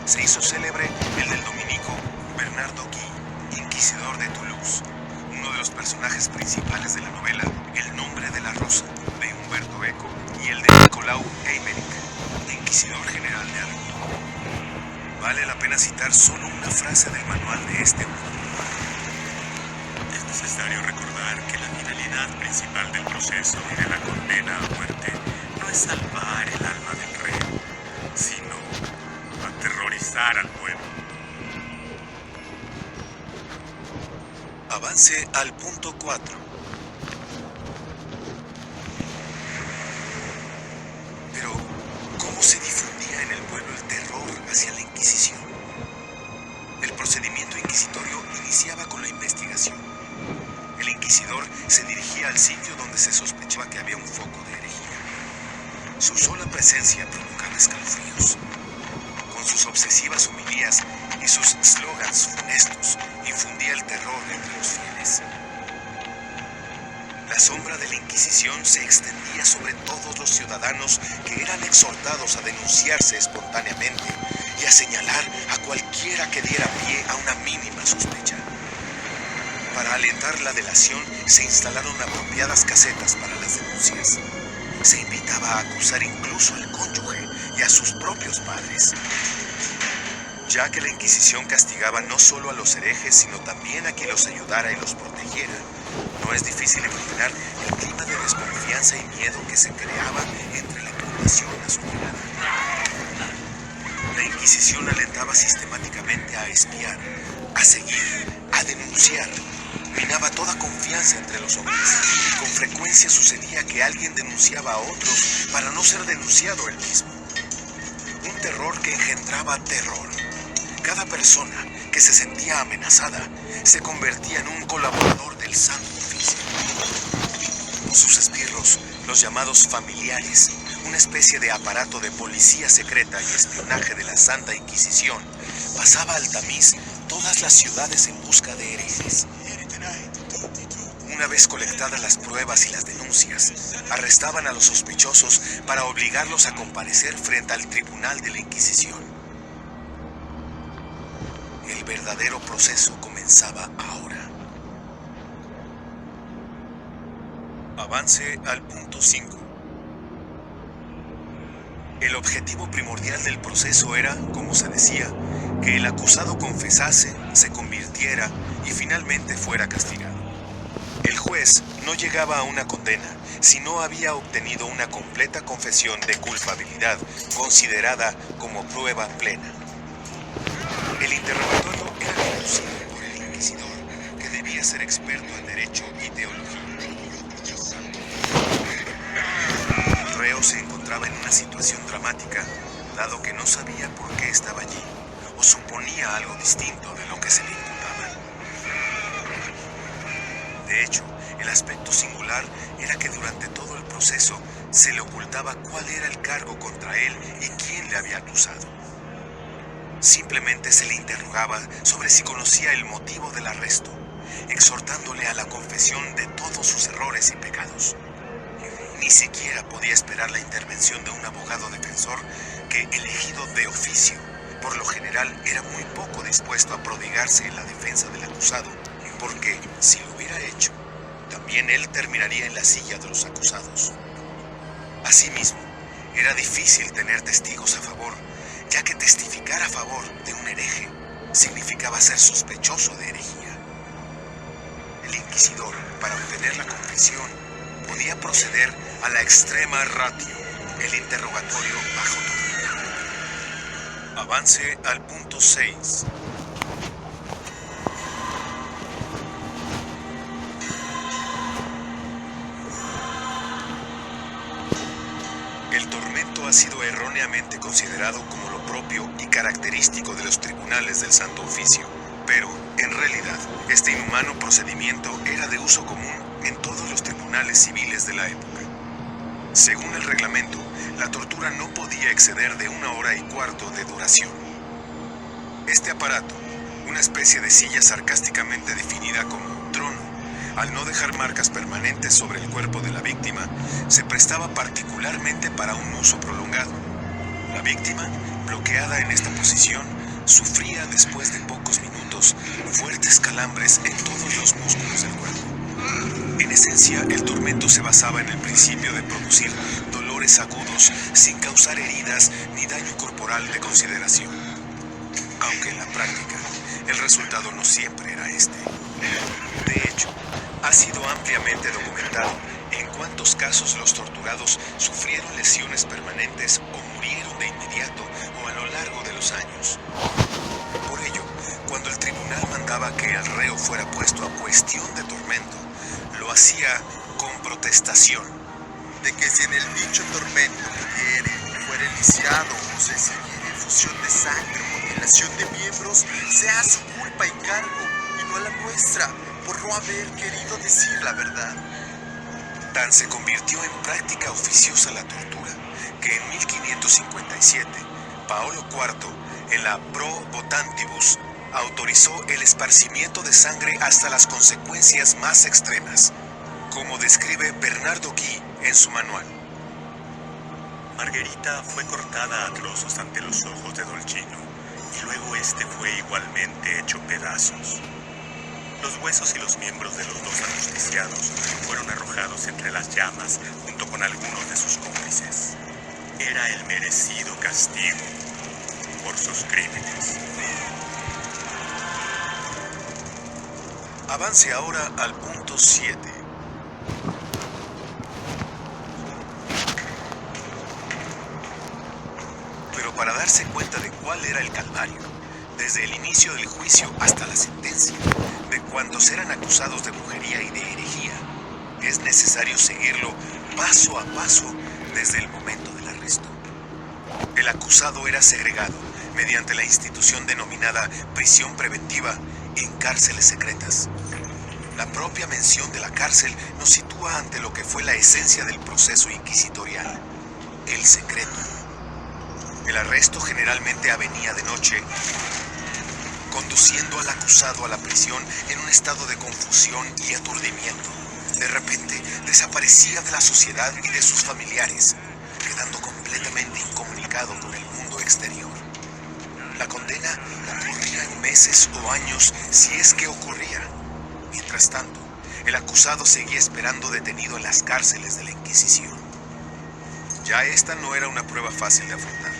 se hizo célebre el del dominico Bernardo Guy, inquisidor de Toulouse, uno de los personajes principales de la novela El nombre de la rosa, de Humberto Eco, y el de Nicolau Eymerich, inquisidor general de Aragón. Vale la pena citar solo una frase del manual de este autor. Es necesario recordar que la finalidad principal del proceso y de la condena a muerte no es salvar el alma del rey, sino aterrorizar al pueblo. Avance al punto 4. Pero, ¿cómo se difundía en el pueblo el terror hacia la Inquisición? El procedimiento inquisitorio iniciaba con la investigación. El inquisidor se dirigía al sitio donde se sospechaba que había un foco de herejía. Su sola presencia provocaba escalofríos. Con sus obsesivas homilías y sus slogans funestos infundía el terror entre los fieles. La sombra de la Inquisición se extendía sobre todos los ciudadanos que eran exhortados a denunciarse espontáneamente y a señalar a cualquiera que diera pie a una mínima sospecha. Para alentar la delación se instalaron apropiadas casetas para las denuncias. Se invitaba a acusar incluso al cónyuge y a sus propios padres. Ya que la Inquisición castigaba no solo a los herejes, sino también a quien los ayudara y los protegiera, no es difícil imaginar el clima de desconfianza y miedo que se creaba entre la población a su llegada. La Inquisición alentaba sistemáticamente a espiar, a seguir, a denunciar. Minaba toda confianza entre los hombres y con frecuencia sucedía que alguien denunciaba a otros para no ser denunciado él mismo. Un terror que engendraba terror. Cada persona que se sentía amenazada se convertía en un colaborador del Santo Oficio. Sus esbirros, los llamados familiares, una especie de aparato de policía secreta y espionaje de la Santa Inquisición, pasaba al tamiz todas las ciudades en busca de herejes. Una vez colectadas las pruebas y las denuncias, arrestaban a los sospechosos para obligarlos a comparecer frente al tribunal de la Inquisición. El verdadero proceso comenzaba ahora. Avance al punto 5. El objetivo primordial del proceso era, como se decía, que el acusado confesase, se convirtiera y finalmente fuera castigado. El juez no llegaba a una condena si no había obtenido una completa confesión de culpabilidad, considerada como prueba plena. El interrogatorio era conducido por el inquisidor, que debía ser experto en derecho y teología. El reo se encontraba en una situación dramática, dado que no sabía por qué estaba allí, o suponía algo distinto de lo que se le imputaba. De hecho, el aspecto singular era que durante todo el proceso se le ocultaba cuál era el cargo contra él y quién le había acusado. Simplemente se le interrogaba sobre si conocía el motivo del arresto, exhortándole a la confesión de todos sus errores y pecados. Ni siquiera podía esperar la intervención de un abogado defensor que, elegido de oficio, por lo general era muy poco dispuesto a prodigarse en la defensa del acusado, porque, si lo hubiera hecho, también él terminaría en la silla de los acusados. Asimismo, era difícil tener testigos a favor, ya que testificar a favor de un hereje significaba ser sospechoso de herejía. El inquisidor, para obtener la confesión, podía proceder a la extrema ratio, el interrogatorio bajo tortura. Avance al punto 6. El tormento ha sido erróneamente considerado como lo propio y característico de los tribunales del Santo Oficio, pero, en realidad, este inhumano procedimiento era de uso común en todos los tribunales civiles de la época. Según el reglamento, la tortura no podía exceder de 1 hora y cuarto de duración. Este aparato, una especie de silla sarcásticamente definida como trono, al no dejar marcas permanentes sobre el cuerpo de la víctima, se prestaba particularmente para un uso prolongado. La víctima, bloqueada en esta posición, sufría después de pocos minutos fuertes calambres en todos los músculos del cuerpo. En esencia, el tormento se basaba en el principio de producir dolores agudos sin causar heridas ni daño corporal de consideración. Aunque en la práctica, el resultado no siempre era este. De hecho, ha sido ampliamente documentado en cuántos casos los torturados sufrieron lesiones permanentes o murieron de inmediato o a lo largo de los años. Por ello, cuando el tribunal mandaba que el reo fuera puesto a cuestión de tormento, lo hacía con protestación. De que si en el dicho tormento muriere, fuera lisiado o se siguiere efusión de sangre o mutilación de miembros, sea su culpa y cargo, y no la nuestra, por no haber querido decir la verdad. Tan se convirtió en práctica oficiosa la tortura, que en 1557, Paolo IV en la Pro Votantibus, autorizó el esparcimiento de sangre hasta las consecuencias más extremas, como describe Bernardo Guy en su manual. Margherita fue cortada a trozos ante los ojos de Dolcino, y luego este fue igualmente hecho pedazos. Los huesos y los miembros de los dos ajusticiados fueron arrojados entre las llamas junto con algunos de sus cómplices. Era el merecido castigo por sus crímenes. Avance ahora al punto 7. Pero para darse cuenta de cuál era el calvario, desde el inicio del juicio hasta la sentencia, de cuantos eran acusados de brujería y de herejía, es necesario seguirlo paso a paso desde el momento del arresto. El acusado era segregado mediante la institución denominada prisión preventiva en cárceles secretas. La propia mención de la cárcel nos sitúa ante lo que fue la esencia del proceso inquisitorial, el secreto. El arresto generalmente avenía de noche, conduciendo al acusado a la prisión en un estado de confusión y aturdimiento. De repente desaparecía de la sociedad y de sus familiares, quedando completamente incomunicado con el mundo exterior. La condena ocurría en meses o años si es que ocurría. Mientras tanto, el acusado seguía esperando detenido en las cárceles de la Inquisición. Ya esta no era una prueba fácil de afrontar.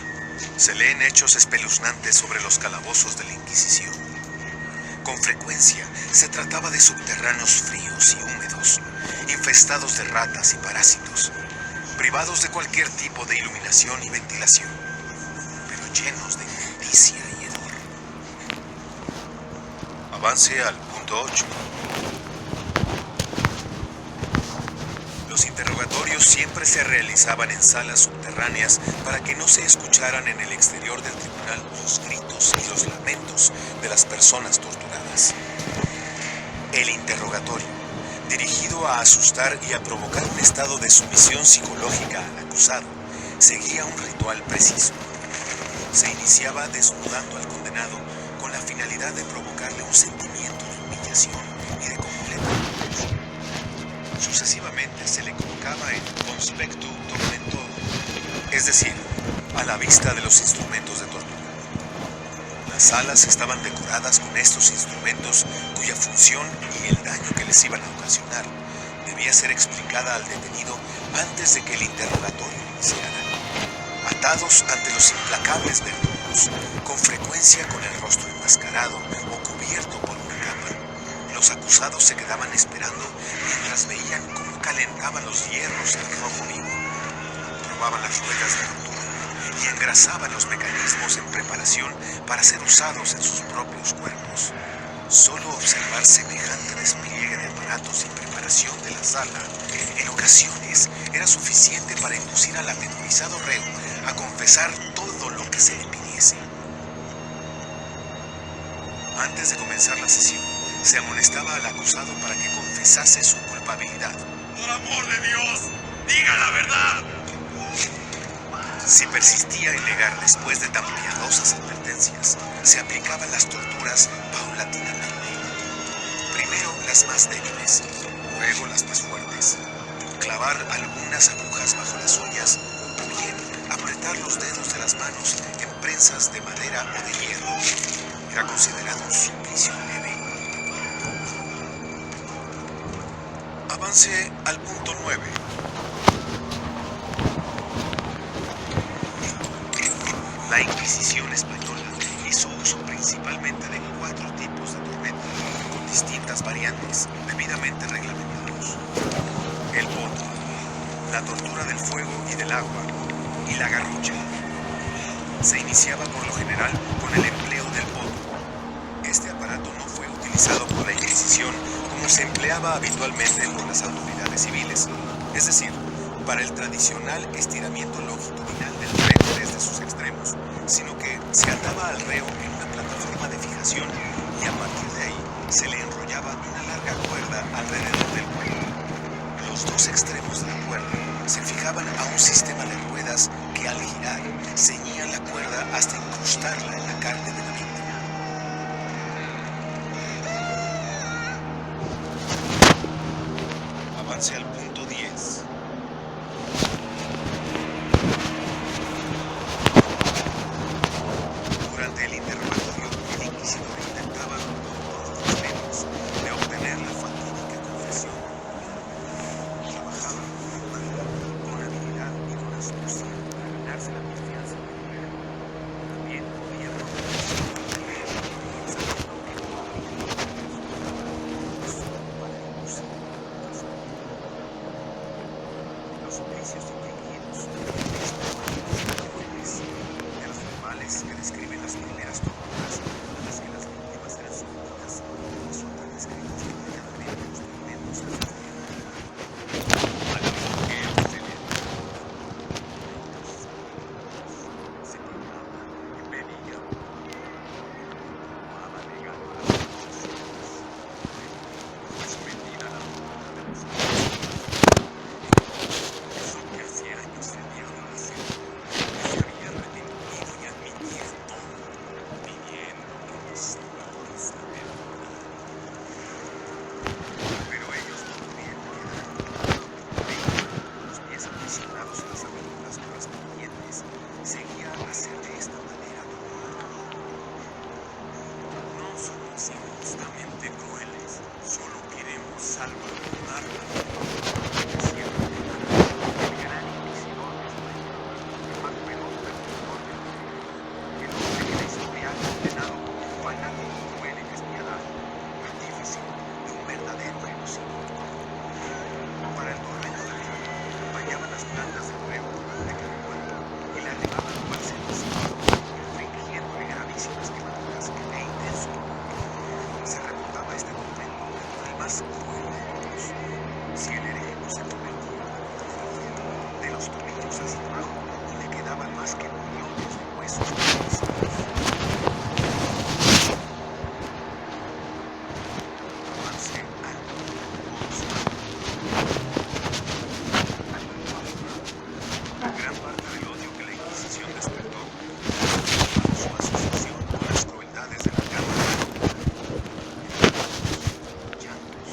Se leen hechos espeluznantes sobre los calabozos de la Inquisición. Con frecuencia se trataba de subterráneos fríos y húmedos, infestados de ratas y parásitos, privados de cualquier tipo de iluminación y ventilación, pero llenos de inmundicia y hedor. Avance al punto 8. Los interrogatorios siempre se realizaban en salas subterráneas para que no se escucharan en el exterior del tribunal los gritos y los lamentos de las personas torturadas. El interrogatorio, dirigido a asustar y a provocar un estado de sumisión psicológica al acusado, seguía un ritual preciso. Se iniciaba desnudando al condenado con la finalidad de provocarle un sentimiento de humillación y de completa impotencia. Sucesivamente se le colocaba en conspectu tormentorum, es decir, a la vista de los instrumentos de tortura. Las salas estaban decoradas con estos instrumentos cuya función y el daño que les iban a ocasionar debía ser explicada al detenido antes de que el interrogatorio iniciara. Atados ante los implacables verdugos, con frecuencia con el rostro enmascarado o cubierto por una capa, los acusados se quedaban esperando mientras veían cómo calentaban los hierros al rojo vivo, probaban las ruedas de tortura y engrasaban los mecanismos en preparación para ser usados en sus propios cuerpos. Solo observar semejante despliegue de aparatos y preparación de la sala, en ocasiones, era suficiente para inducir al atemorizado reo a confesar todo lo que se le pidiese. Antes de comenzar la sesión, se amonestaba al acusado para que confesase su culpabilidad. ¡Por amor de Dios! ¡Diga la verdad! Si persistía en negar después de tan piadosas advertencias, se aplicaban las torturas paulatinamente. Primero las más débiles, luego las más fuertes. Clavar algunas agujas bajo las uñas o bien apretar los dedos de las manos en prensas de madera o de hierro. Era considerado un suplicio leve. Avance al punto 9. La Inquisición española hizo uso principalmente de 4 tipos de tormenta, con distintas variantes, debidamente reglamentados. El poto, la tortura del fuego y del agua, y la garrocha. Se iniciaba por lo general con el empleo del poto. Este aparato no fue utilizado por la Inquisición como se empleaba habitualmente por las autoridades civiles, es decir, para el tradicional estiramiento longitudinal del reo desde sus extremos, sino que se ataba al reo en una plataforma de fijación y a partir de ahí se le enrollaba una larga cuerda alrededor del cuello. Los dos extremos de la cuerda se fijaban a un sistema de ruedas que al girar ceñían la cuerda hasta incrustarla en la Avance al punto 10. Durante el interrogatorio, el inquisidor intentaba, con todos los medios, de obtener la fatídica confesión. Trabajaba con habilidad y con astucia para ganarse la confianza de la mujer. También podía los oficios incluidos de los manuales que describen las primeras torturas a las que las víctimas eran sometidas son tan descritas detalladamente los documentos que se quemaba y pedía tomaba negando las acusaciones fue sometida a la tortura de los eso que hace años se había dado a hacer, que se había arrepentido y admitía todo, pidiendo que los niños la perdonaran. Pero ellos no pudieron quedar. Los pies aprisionados en las aberturas correspondientes, seguía a hacer de esta manera. No somos injustamente crueles, solo queremos salvaguardarla. Para el tormento del fuego, bañaban las plantas del huevo de cada cuerpo y le arribaban cuarceles, infringiéndole gravísimas quemaduras e intenso dolor. Se reportaba este tormento como el más cruel de todos. Si el hereje no se convertía, de los tobillos hacia abajo no le quedaban más que montones de huesos preciosos. Avance al gran parte del odio que la Inquisición despertó por su asociación con las crueldades de la Cámara. Llantos,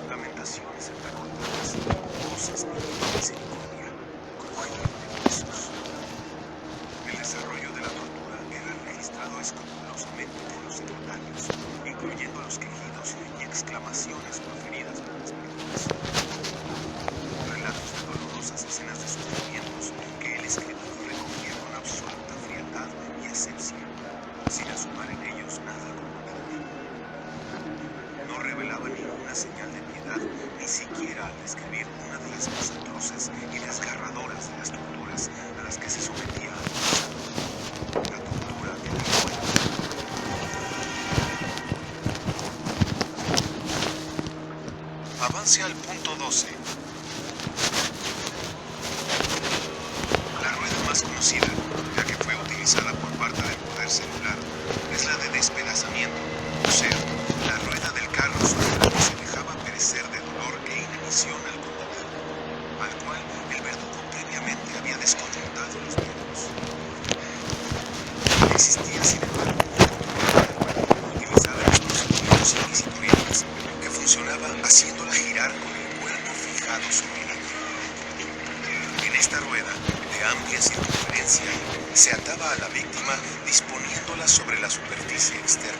lamentaciones entrecortadas, voces pidiendo misericordia, crujiendo de huesos. El desarrollo de la tortura era registrado escrupulosamente por los secretarios, incluyendo los quejidos y exclamaciones proferidas por las víctimas. Relatos de dolorosas escenas de sufrimientos que el escritor recogía con absoluta frialdad y asepsia, sin asumar en ellos nada conmovedor. No revelaba ninguna señal de piedad, ni siquiera al describir una de las más atroces y desgarradoras de las torturas a las que se sometía al acusado, la tortura de la rueda. Avance al punto 12. La rueda más conocida, la que fue utilizada por parte del poder celular, es la de despedazamiento, o sea, la rueda del carro sobre la que se dejaba perecer de dolor e inanición al condenado, al cual el verdugo previamente había desconjuntado los miembros. Existía, sin embargo, una rueda utilizada en los procedimientos inquisitoriales que funcionaba haciéndola girar con el cuerpo fijado sobre la tierra. En esta rueda, de amplia circunferencia, se ataba a la víctima disponiéndola sobre la superficie externa.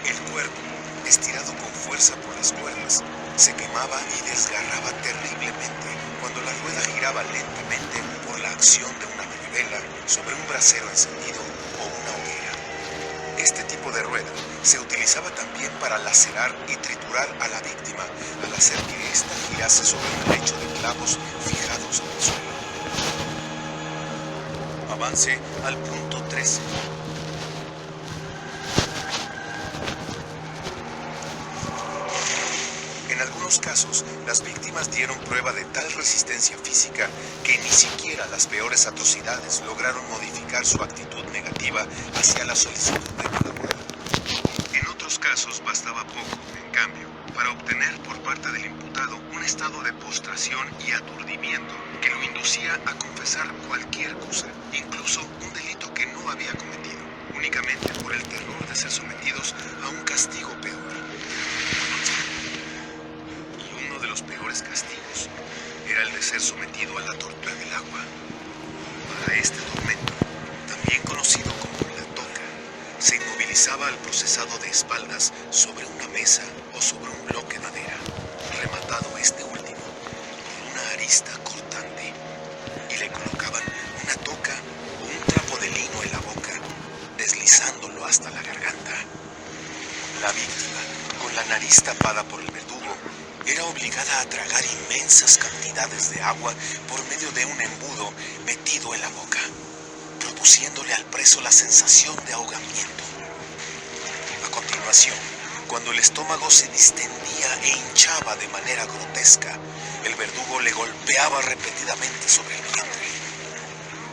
El cuerpo, estirado con fuerza por las cuerdas, se quemaba y desgarraba terriblemente cuando la rueda giraba lentamente por la acción de una manivela sobre un brasero encendido o una hoguera. Este tipo de rueda se utilizaba también para lacerar y triturar a la víctima al hacer que ésta girase sobre un lecho de clavos fijados en el suelo. Avance al punto 13. En algunos casos, las víctimas dieron prueba de tal resistencia física que ni siquiera las peores atrocidades lograron modificar su actitud negativa hacia la solicitud de colaborar. En otros casos bastaba poco, en cambio, para obtener por parte del imputado un estado de postración y aturdimiento que lo inducía a confesar cualquier cosa, incluso un delito que no había cometido, únicamente por el terror de ser sometidos a un castigo peor. Y uno de los peores castigos ser sometido a la tortura del agua. Para este tormento, también conocido como la toca, se inmovilizaba al procesado de espaldas sobre una mesa o sobre un bloque de madera, rematado este último por una arista cortante, y le colocaban una toca o un trapo de lino en la boca, deslizándolo hasta la garganta. La víctima, con la nariz tapada por el verdugo, era obligada a tragar inmensas cantidades de agua por medio de un embudo metido en la boca, produciéndole al preso la sensación de ahogamiento. A continuación, cuando el estómago se distendía e hinchaba de manera grotesca, el verdugo le golpeaba repetidamente sobre el vientre.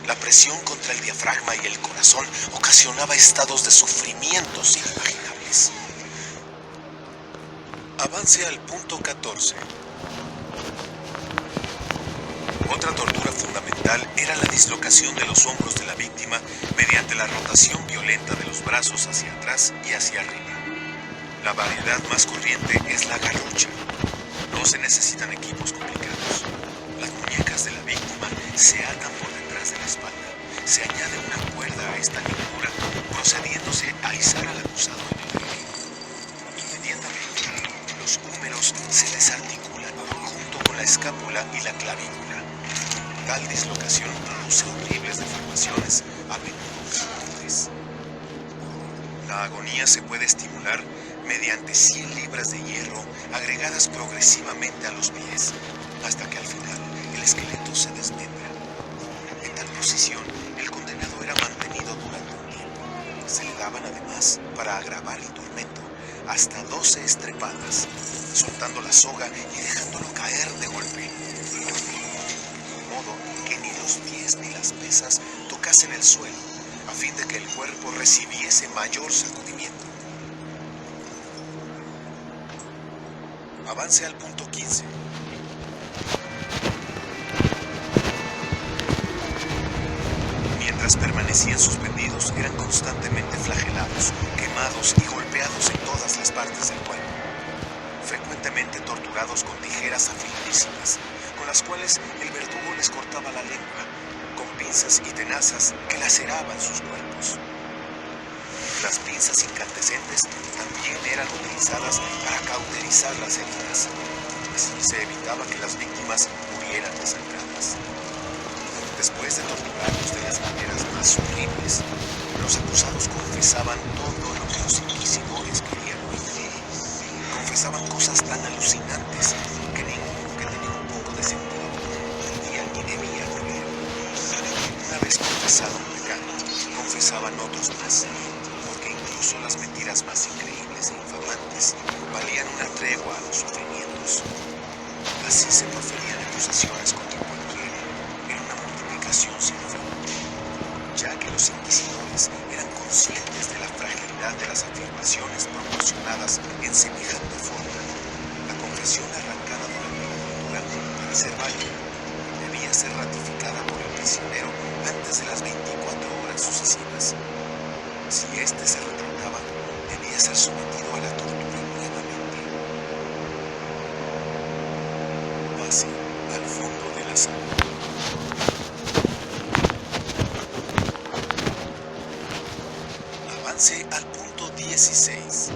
La presión contra el diafragma y el corazón ocasionaba estados de sufrimientos inimaginables. Avance al punto 14. Otra tortura fundamental era la dislocación de los hombros de la víctima mediante la rotación violenta de los brazos hacia atrás y hacia arriba. La variedad más corriente es la garrocha. No se necesitan equipos complicados. Las muñecas de la víctima se atan por detrás de la espalda. Se añade una cuerda a esta ligadura, procediéndose a izar al acusado en el aire. Inmediatamente, los húmeros se desarticulan junto con la escápula y la clavícula. Tal dislocación produce horribles deformaciones, a menudo causantes. La agonía se puede estimular mediante 100 libras de hierro agregadas progresivamente a los pies, hasta que al final el esqueleto se desmembra. En tal posición, el condenado era mantenido durante un tiempo. Se le daban además, para agravar el tormento, hasta 12 estrepadas, soltando la soga y dejándolo caer de golpe, de modo que ni los pies ni las pesas tocasen el suelo, a fin de que el cuerpo recibiese mayor sacudimiento. Avance al punto 15. Mientras permanecían suspendidos, eran constantemente flagelados, quemados y golpeados en todas las partes del cuerpo. Frecuentemente torturados con tijeras afiladísimas, con las cuales el verdugo les cortaba la lengua, con pinzas y tenazas que laceraban sus cuerpos. Las pinzas incandescentes también eran utilizadas para cauterizar las heridas. Así se evitaba que las víctimas murieran desangradas. Después de torturarlos de las maneras más horribles, los acusados confesaban todo lo que los inquisidores querían oír. Confesaban cosas tan alucinantes que ninguno que tenía un poco de sentido podía ni debía creer. Una vez confesado un pecado, confesaban otros más, porque incluso las mentiras más increíbles e infamantes valían una tregua a los sufrimientos. Así se proferían acusaciones contra cualquiera, en una multiplicación sin fin, ya que los inquisidores eran conscientes de la fragilidad de las afirmaciones proporcionadas en semejante forma. La confesión arrancada durante la tortura, para ser válida, debía ser ratificada por el prisionero antes de las 24 horas sucesivas. Si éste se retrataba, debía ser sometido a la tortura nuevamente. Pase al fondo de la sala. Avance al punto 16.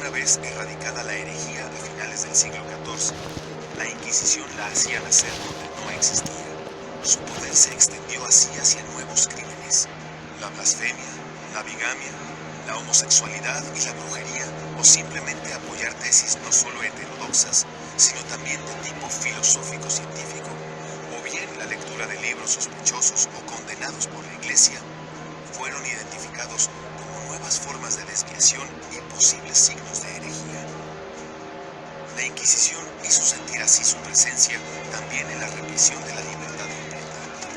Una vez erradicada la herejía a finales del siglo XIV, la Inquisición la hacía nacer donde no existía. Su poder se extendió así hacia nuevos crímenes: la blasfemia, la bigamia, la homosexualidad y la brujería, o simplemente apoyar tesis no solo heterodoxas, sino también de tipo filosófico-científico, o bien la lectura de libros sospechosos o condenados por la Iglesia, fueron identificados como nuevas formas de desviación y posibles signos de herejía. La Inquisición hizo sentir así su presencia también en la represión de la libertad imprenta.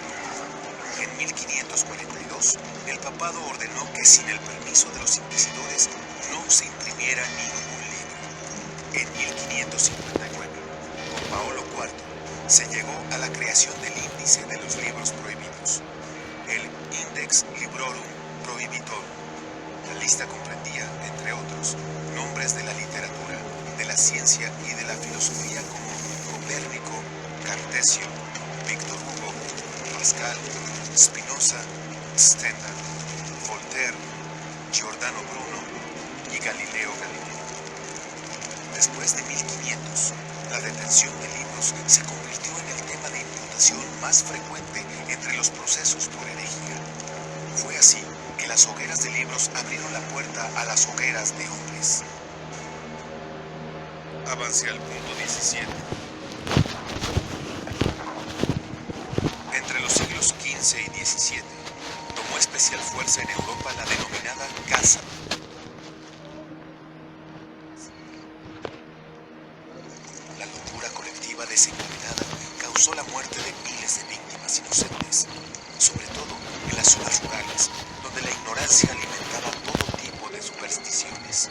En 1542, el papado ordenó que sin el permiso de los inquisidores no se imprimiera ningún libro. En 1559, con Paolo IV, se llegó a la creación del índice de los libros prohibidos, el Index Librorum Prohibitorum. La lista comprendía, entre otros, nombres de la literatura, de la ciencia y de la filosofía como Copérnico, Cartesio, Víctor Hugo, Pascal, Spinoza, Stendhal, Voltaire, Giordano Bruno y Galileo Galilei. Después de 1500, la detención de libros se convirtió en el tema de imputación más frecuente entre los procesos por herejía. Fue así que las hogueras de libros abrieron la puerta a las hogueras de hombres. Avance al punto 17. Entre los siglos XV y XVII, tomó especial fuerza en Europa la denominada caza. La locura colectiva desencadenada causó la muerte de miles de víctimas inocentes, sobre todo en las zonas rurales, donde la ignorancia alimentaba todo tipo de supersticiones.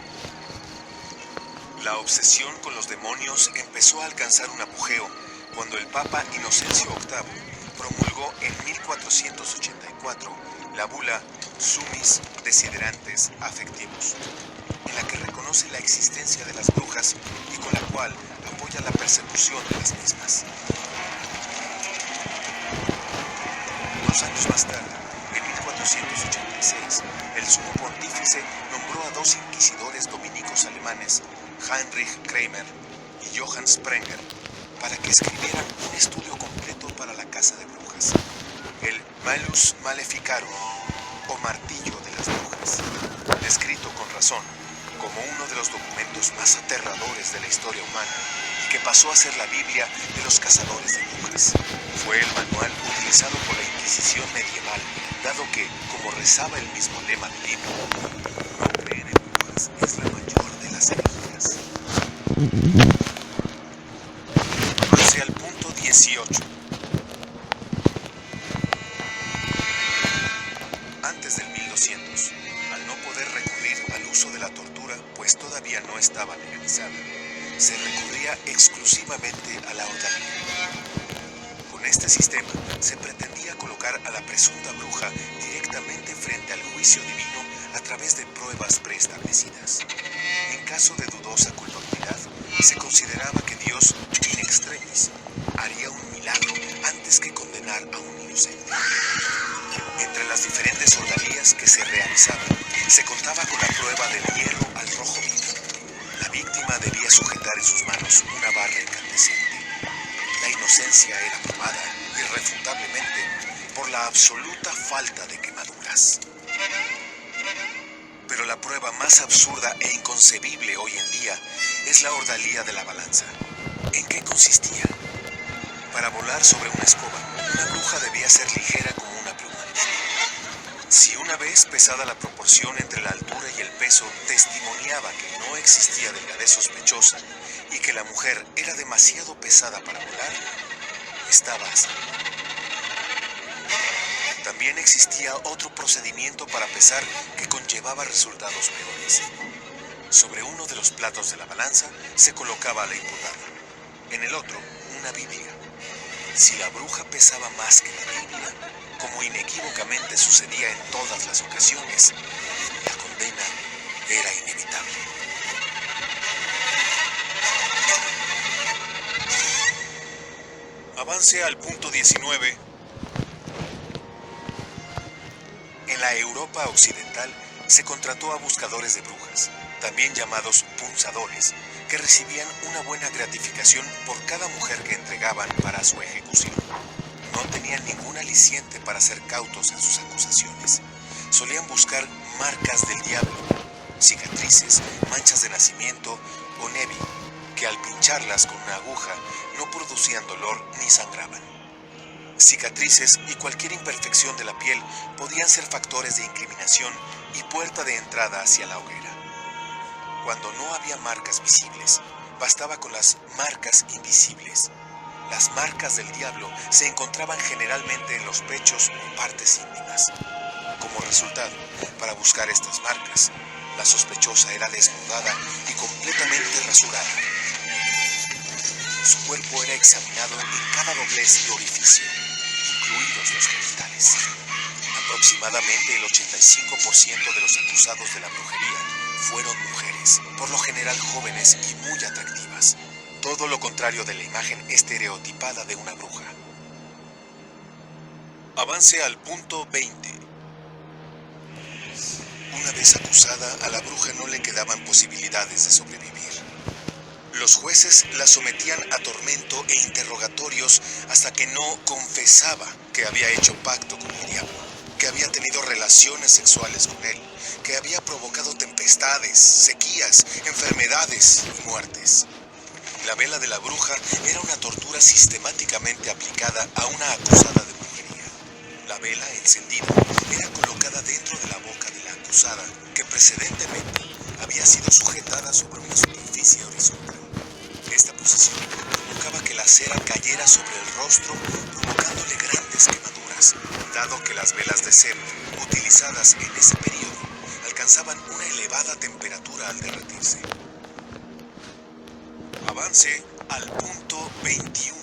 La obsesión con los demonios empezó a alcanzar un apogeo cuando el Papa Inocencio VIII promulgó en 1484 la bula Summis Desiderantes Affectivos, en la que reconoce la existencia de las brujas y con la cual apoya la persecución de las mismas. 2 años más tarde, en 1486, el sumo pontífice nombró a 2 inquisidores dominicos alemanes, Heinrich Kramer y Johann Sprenger, para que escribieran un estudio completo para la caza de brujas, el Malus Maleficarum, o Martillo de las Brujas, descrito con razón como uno de los documentos más aterradores de la historia humana y que pasó a ser la Biblia de los cazadores de brujas. Fue el manual utilizado por la Inquisición medieval, dado que, como rezaba el mismo lema del libro, no creer en brujas es la mayor de las herejías. Avance al punto 18. Antes del 1200, al no poder recurrir al uso de la tortura, pues todavía no estaba legalizada, se recurría exclusivamente a la ordalía. Con este sistema se pretendía colocar a la presunta bruja directamente frente al juicio divino a través de pruebas preestablecidas. En caso de dudosa culpabilidad, se consideraba que Dios, in extremis, haría un milagro antes que condenar a un inocente. Entre las diferentes ordalías que se realizaban, se contaba con la prueba del hierro al rojo vivo. La víctima debía sujetar en sus manos una barra incandescente. La inocencia era probada, irrefutablemente, por la absoluta falta de quemaduras. Pero la prueba más absurda e inconcebible hoy en día es la ordalía de la balanza. ¿En qué consistía? Para volar sobre una escoba, una bruja debía ser ligera como una pluma. Si una vez pesada la proporción entre la altura y el peso testimoniaba que no existía delgadez sospechosa y que la mujer era demasiado pesada para volar, estaba a salvo. También existía otro procedimiento para pesar que conllevaba resultados peores. Sobre uno de los platos de la balanza se colocaba la imputada, en el otro una Biblia. Si la bruja pesaba más que la Biblia, como inequívocamente sucedía en todas las ocasiones, la condena era inevitable. Avance al punto 19. En la Europa occidental se contrató a buscadores de brujas, también llamados punzadores, que recibían una buena gratificación por cada mujer que entregaban para su ejecución. No tenían ningún aliciente para ser cautos en sus acusaciones. Solían buscar marcas del diablo, cicatrices, manchas de nacimiento o nevi, que al pincharlas con una aguja no producían dolor ni sangraban. Cicatrices y cualquier imperfección de la piel podían ser factores de incriminación y puerta de entrada hacia la hoguera. Cuando no había marcas visibles, bastaba con las marcas invisibles. Las marcas del diablo se encontraban generalmente en los pechos o partes íntimas. Como resultado, para buscar estas marcas, la sospechosa era desnudada y completamente rasurada. Su cuerpo era examinado en cada doblez y orificio, incluidos los genitales. A Aproximadamente el 85% de los acusados de la brujería fueron mujeres, por lo general jóvenes y muy atractivas. Todo lo contrario de la imagen estereotipada de una bruja. Avance al punto 20. Una vez acusada, a la bruja no le quedaban posibilidades de sobrevivir. Los jueces la sometían a tormento e interrogatorios hasta que no confesaba que había hecho pacto con el diablo, que había tenido relaciones sexuales con él, que había provocado tempestades, sequías, enfermedades y muertes. La vela de la bruja era una tortura sistemáticamente aplicada a una acusada de brujería. La vela encendida era colocada dentro de la boca de la acusada, que precedentemente había sido sujetada sobre una superficie horizontal. Esta posición provocaba que la cera cayera sobre el rostro, provocándole grandes quemaduras, dado que las velas de cera, utilizadas en ese periodo, alcanzaban una elevada temperatura al derretirse. Avance al punto 21.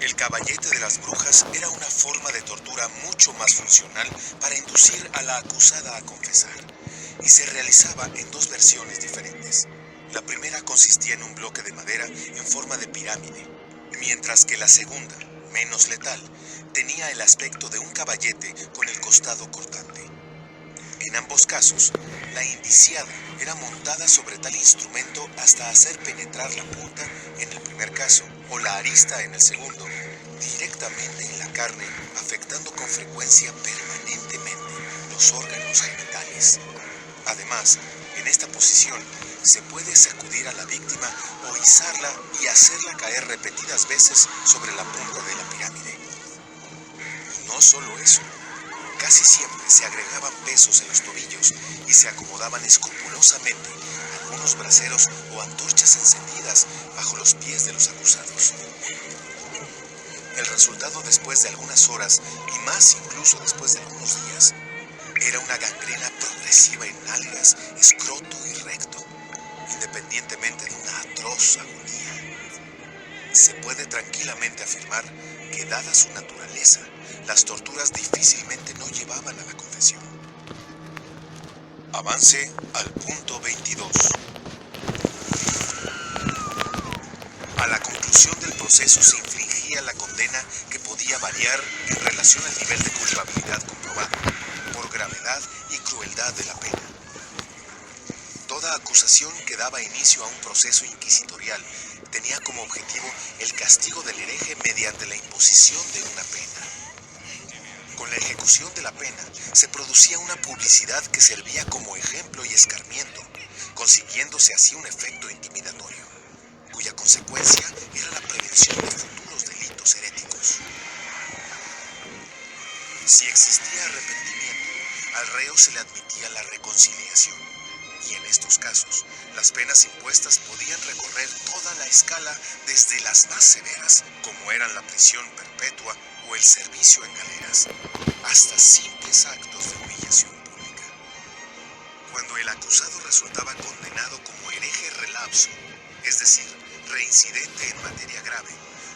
El caballete de las brujas era una forma de tortura mucho más funcional para inducir a la acusada a confesar, y se realizaba en dos versiones diferentes. La primera consistía en un bloque de madera en forma de pirámide, mientras que la segunda, menos letal, tenía el aspecto de un caballete con el costado cortante. En ambos casos, la indiciada era montada sobre tal instrumento hasta hacer penetrar la punta en el primer caso, o la arista en el segundo, directamente en la carne, afectando con frecuencia permanentemente los órganos genitales. Además, en esta posición se puede sacudir a la víctima o izarla y hacerla caer repetidas veces sobre la punta de la pirámide. No solo eso, casi siempre se agregaban pesos en los tobillos y se acomodaban escrupulosamente algunos braseros o antorchas encendidas bajo los pies de los acusados. El resultado después de algunas horas, y más incluso después de algunos días, era una gangrena progresiva en nalgas, escroto y recto, independientemente de una atroz agonía. Se puede tranquilamente afirmar que, dada su naturaleza, las torturas difícilmente no llevaban a la confesión. Avance al punto 22. A la conclusión del proceso se infligía la condena, que podía variar en relación al nivel de culpabilidad comprobado, por gravedad y crueldad de la pena. Toda acusación que daba inicio a un proceso inquisitorial tenía como objetivo el castigo del hereje mediante la imposición de una pena. Con la ejecución de la pena se producía una publicidad que servía como ejemplo y escarmiento, consiguiéndose así un efecto intimidatorio, cuya consecuencia era la prevención de futuros delitos heréticos. Si existía arrepentimiento, al reo se le admitía la reconciliación, y en estos casos, las penas impuestas podían recorrer toda la escala desde las más severas, como eran la prisión perpetua o el servicio en galeras, hasta simples actos de humillación pública. Cuando el acusado resultaba condenado como hereje relapso, es decir, reincidente en materia grave,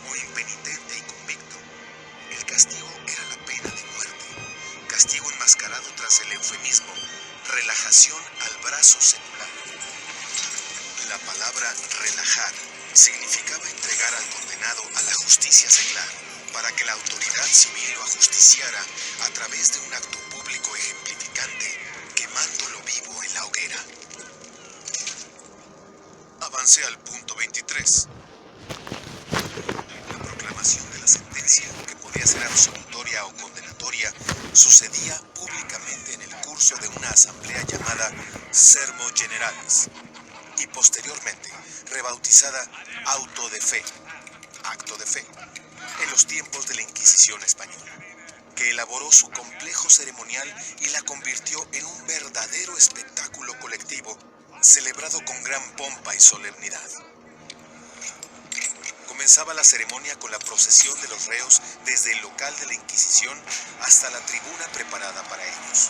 o impenitente y convicto, el castigo era la pena de muerte, castigo enmascarado tras el eufemismo relajación al brazo secular. La palabra relajar significaba entregar al condenado a la justicia seglar, para que la autoridad civil lo ajusticiara a través de un acto público ejemplificante, quemándolo vivo en la hoguera. Avance al punto 23. La proclamación de la sentencia, que podía ser absolutoria o condenatoria, sucedía públicamente en el curso de una asamblea llamada Sermo Generalis, y posteriormente rebautizada Auto de Fe, Acto de Fe, en los tiempos de la Inquisición española, que elaboró su complejo ceremonial y la convirtió en un verdadero espectáculo colectivo, celebrado con gran pompa y solemnidad. Comenzaba la ceremonia con la procesión de los reos desde el local de la Inquisición hasta la tribuna preparada para ellos.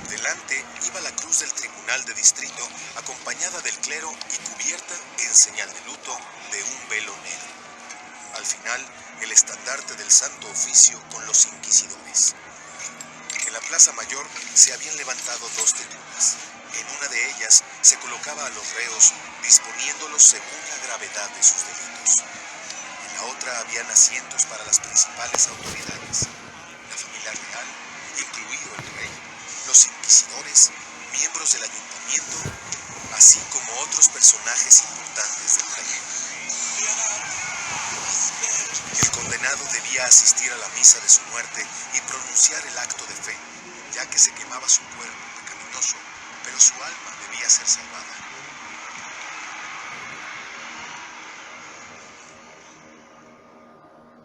Delante iba la cruz del Tribunal de Distrito, acompañada del clero y cubierta, en señal de luto, de un velo negro. Al final, el estandarte del Santo Oficio con los inquisidores. En la Plaza Mayor se habían levantado 2 tribunas. En una de ellas se colocaba a los reos disponiéndolos según la gravedad de sus delitos. En la otra habían asientos para las principales autoridades, la familia real, incluido el rey, los inquisidores, miembros del ayuntamiento, así como otros personajes importantes del reino. El condenado debía asistir a la misa de su muerte y pronunciar el acto de fe, ya que se quemaba su cuerpo pecaminoso, pero su alma debía ser salvada.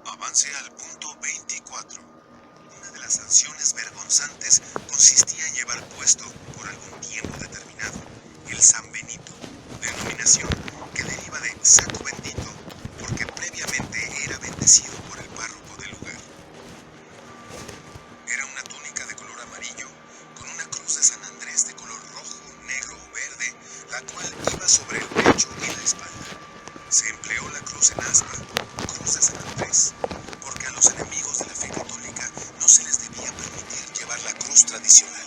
Avance al punto 24. Una de las sanciones vergonzantes consistía en llevar puesto, por algún tiempo determinado, el San Benito, denominación que deriva de saco bendito, porque previamente era bendecido por el párroco del lugar. Era una túnica de color amarillo, con una cruz de San Andrés de color rojo, negro o verde, la cual iba sobre el pecho y la espalda. Se empleó la cruz en aspa, cruz de San Andrés, porque a los enemigos de la fe católica no se les debía permitir llevar la cruz tradicional.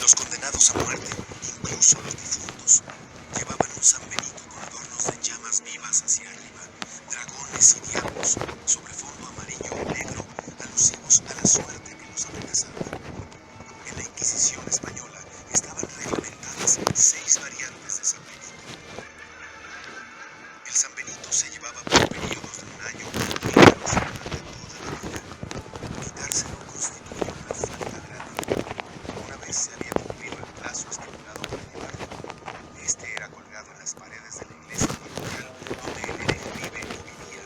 Los condenados a muerte, incluso los difuntos, llevaban un San Benito con adornos de llamas vivas hacia arriba, dragones y diablos, sobre fondo amarillo o negro, alusivos a la suerte que los amenazaba. En la Inquisición española estaban reglamentadas 6 variantes de San Benito. El San Benito se llevaba por periodos de un año y durante toda la vida. Quitárselo constituía una falta grave. Una vez se había cumplido el plazo estipulado para llevarlo, este era colgado en las paredes de la iglesia parroquial donde el hereje vive o vivía,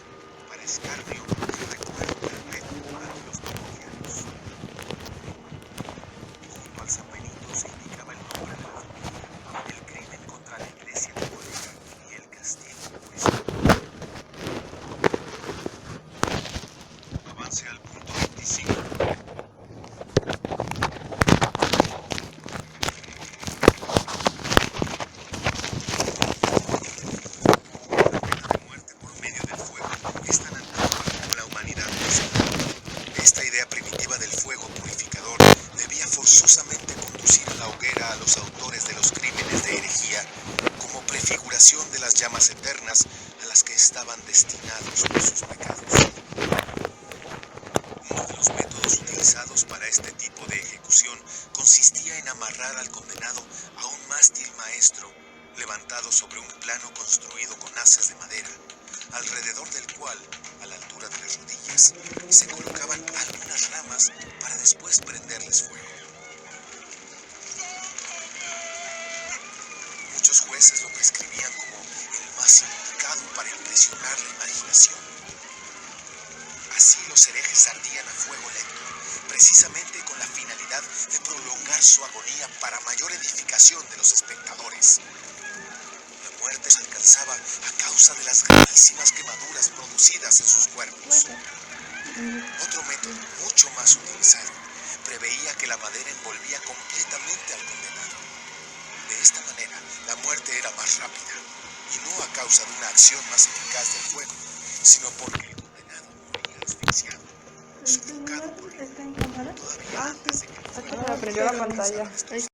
para escarnio y recuerdo perpetuo ante los parroquianos. Junto al San Benito se indicaba el nombre de la familia, el crimen contra la iglesia católica y el castigo por esto. Avance al punto 25. Esta idea primitiva del fuego purificador debía forzosamente conducir a la hoguera a los autores de los crímenes de herejía como prefiguración de las llamas eternas a las que estaban destinados por sus pecados. Uno de los métodos utilizados para este tipo de ejecución consistía en amarrar al condenado a un mástil maestro levantado sobre un plano construido con haces de madera, alrededor del cual, a la altura de las rodillas, se colocaban algunas ramas para después prenderles fuego. Muchos jueces lo prescribían como el más indicado para impresionar la imaginación. Así los herejes ardían a fuego lento, precisamente con la finalidad de prolongar su agonía para mayor edificación de los espectadores. La muerte se alcanzaba a causa de las gravísimas quemaduras producidas en sus cuerpos. Otro método, mucho más utilizado, preveía que la madera envolvía completamente al condenado. De esta manera, la muerte era más rápida, y no a causa de una acción más eficaz del fuego, sino porque el condenado moría asfixiado, sofocado por el humo, todavía antes de que el fuego Me prendió la pantalla. alcanzara a destrozar.